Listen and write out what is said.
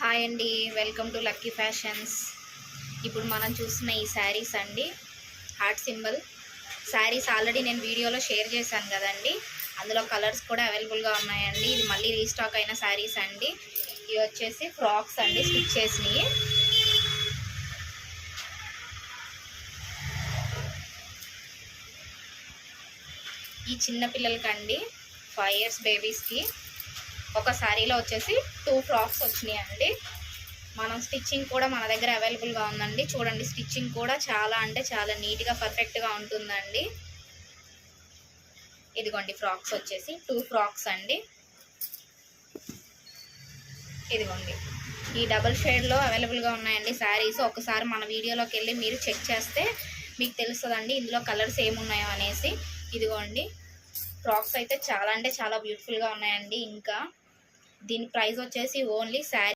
Hi అండి, welcome to lucky fashions. ఇప్పుడు మనం చూస్తున్న ఈ శారీస్ అండి, హార్ట్ సింబల్ శారీస్ ఆల్రెడీ నేను వీడియోలో షేర్ చేశాను కదండి. అందులో కలర్స్ కూడా అవైలబుల్గా ఉన్నాయండి. ఇది మళ్ళీ రీస్టాక్ అయిన శారీస్ అండి. ఇవి వచ్చేసి ఫ్రాక్స్ అండి, స్టిచ్ చేసినవి. ఈ చిన్న పిల్లలకండి, 5 years బేబీస్కి ఒక శారీలో వచ్చేసి 2 ఫ్రాక్స్ వచ్చినాయి అండి. మనం స్టిచ్చింగ్ కూడా మన దగ్గర అవైలబుల్గా ఉందండి. చూడండి, స్టిచ్చింగ్ కూడా చాలా అంటే చాలా నీట్గా పర్ఫెక్ట్గా ఉంటుందండి. ఇదిగోండి ఫ్రాక్స్ వచ్చేసి 2 ఫ్రాక్స్ అండి. ఇదిగోండి ఈ డబుల్ షేడ్లో అవైలబుల్గా ఉన్నాయండి శారీస్. ఒకసారి మన వీడియోలోకి వెళ్ళి మీరు చెక్ చేస్తే మీకు తెలుస్తుందండి ఇందులో కలర్స్ ఏమున్నాయో అనేసి. ఇదిగోండి ఫ్రాక్స్ అయితే చాలా అంటే చాలా బ్యూటిఫుల్గా ఉన్నాయండి. ఇంకా దీని ప్రైస్ వచ్చేసి ఓన్లీ శారీ